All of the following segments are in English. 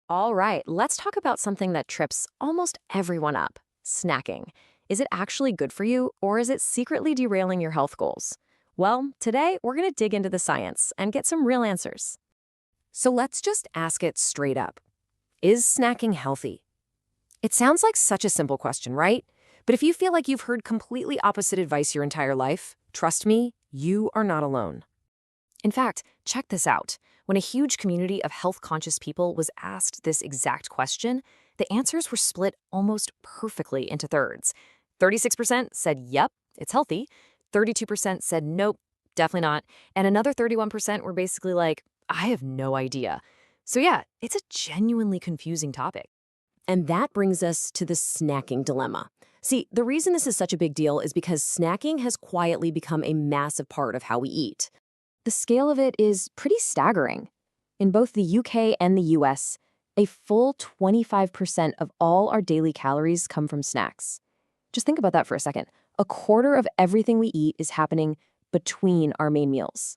All right, let's talk about something that trips almost everyone up: snacking. Is it actually good for you, or is it secretly derailing your health goals? Well, today we're going to dig into the science and get some real answers. So let's just ask it straight up. Is snacking healthy? It sounds like such a simple question, right? But if you feel like you've heard completely opposite advice your entire life, trust me, you are not alone. In fact, check this out. When a huge community of health-conscious people was asked this exact question, the answers were split almost perfectly into thirds. 36% said, yep, it's healthy. 32% said, nope, definitely not. And another 31% were basically like, I have no idea. So yeah, it's a genuinely confusing topic. And that brings us to the snacking dilemma. See, the reason this is such a big deal is because snacking has quietly become a massive part of how we eat. The scale of it is pretty staggering. In both the UK and the US, a full 25% of all our daily calories come from snacks. Just think about that for a second. A quarter of everything we eat is happening between our main meals.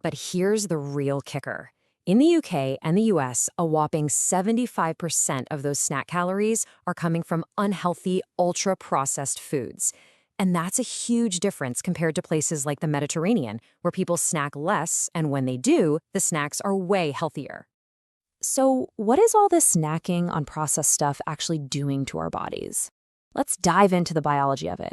But here's the real kicker. In the UK and the US, a whopping 75% of those snack calories are coming from unhealthy, ultra-processed foods. And that's a huge difference compared to places like the Mediterranean, where people snack less, and when they do, the snacks are way healthier. So, what is all this snacking on processed stuff actually doing to our bodies? Let's dive into the biology of it.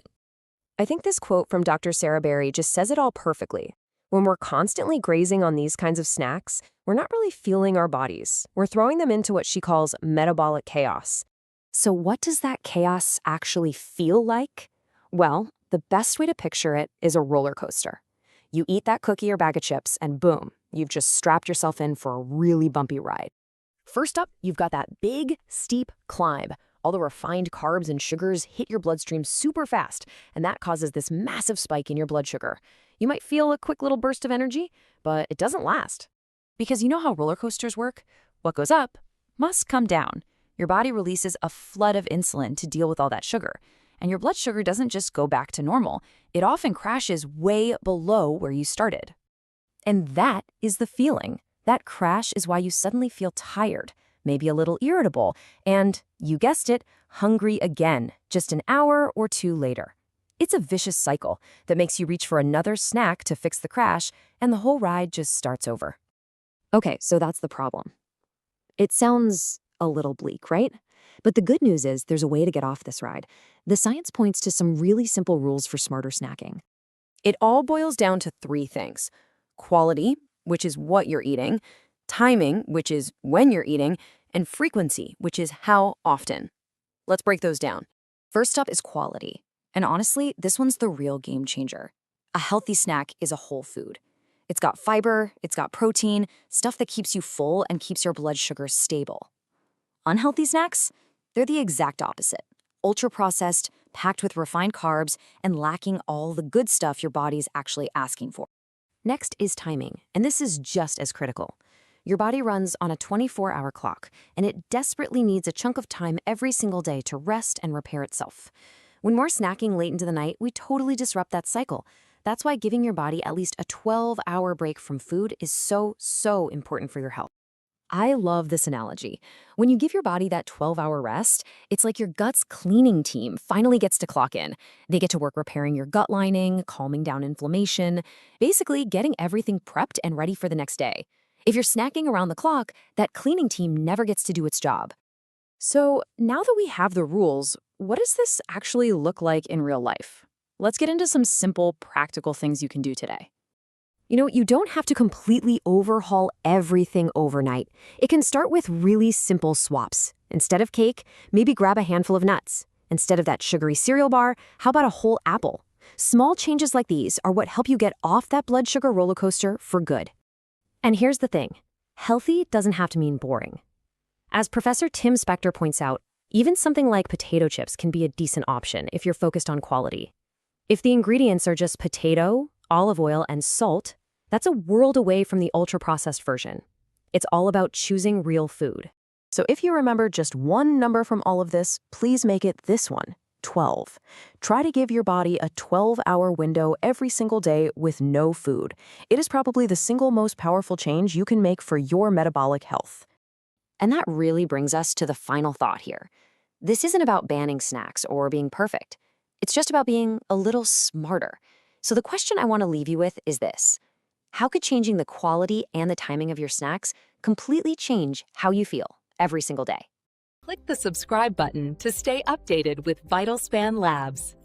I think this quote from Dr. Sarah Berry just says it all perfectly. When we're constantly grazing on these kinds of snacks, we're not really fueling our bodies. We're throwing them into what she calls metabolic chaos. So what does that chaos actually feel like? Well, the best way to picture it is a roller coaster. You eat that cookie or bag of chips, and boom, you've just strapped yourself in for a really bumpy ride. First up, you've got that big, steep climb. All the refined carbs and sugars hit your bloodstream super fast, and that causes this massive spike in your blood sugar. You might feel a quick little burst of energy, but it doesn't last. Because you know how roller coasters work? What goes up must come down. Your body releases a flood of insulin to deal with all that sugar. And your blood sugar doesn't just go back to normal. It often crashes way below where you started. And that is the feeling. That crash is why you suddenly feel tired, maybe a little irritable, and, you guessed it, hungry again, just an hour or two later. It's a vicious cycle that makes you reach for another snack to fix the crash, and the whole ride just starts over. Okay, so that's the problem. It sounds a little bleak, right? But the good news is there's a way to get off this ride. The science points to some really simple rules for smarter snacking. It all boils down to three things: quality, which is what you're eating; timing, which is when you're eating; and frequency, which is how often. Let's break those down. First up is quality. And honestly, this one's the real game changer. A healthy snack is a whole food. It's got fiber, it's got protein, stuff that keeps you full and keeps your blood sugar stable. Unhealthy snacks? They're the exact opposite. Ultra-processed, packed with refined carbs, and lacking all the good stuff your body's actually asking for. Next is timing, and this is just as critical. Your body runs on a 24-hour clock, and it desperately needs a chunk of time every single day to rest and repair itself. When we're snacking late into the night, we totally disrupt that cycle. That's why giving your body at least a 12-hour break from food is so important for your health. I love this analogy. When you give your body that 12-hour rest, it's like your gut's cleaning team finally gets to clock in. They get to work repairing your gut lining, calming down inflammation, basically getting everything prepped and ready for the next day. If you're snacking around the clock, that cleaning team never gets to do its job. So now that we have the rules, what does this actually look like in real life? Let's get into some simple, practical things you can do today. You don't have to completely overhaul everything overnight. It can start with really simple swaps. Instead of cake, maybe grab a handful of nuts. Instead of that sugary cereal bar, how about a whole apple? Small changes like these are what help you get off that blood sugar roller coaster for good. And here's the thing. Healthy doesn't have to mean boring. As Professor Tim Spector points out, even something like potato chips can be a decent option if you're focused on quality. If the ingredients are just potato, olive oil, and salt, that's a world away from the ultra-processed version. It's all about choosing real food. So if you remember just one number from all of this, please make it this one: 12. Try to give your body a 12-hour window every single day with no food. It is probably the single most powerful change you can make for your metabolic health. And that really brings us to the final thought here. This isn't about banning snacks or being perfect. It's just about being a little smarter. So the question I want to leave you with is this. How could changing the quality and the timing of your snacks completely change how you feel every single day? Click the subscribe button to stay updated with VitalSpan Labs.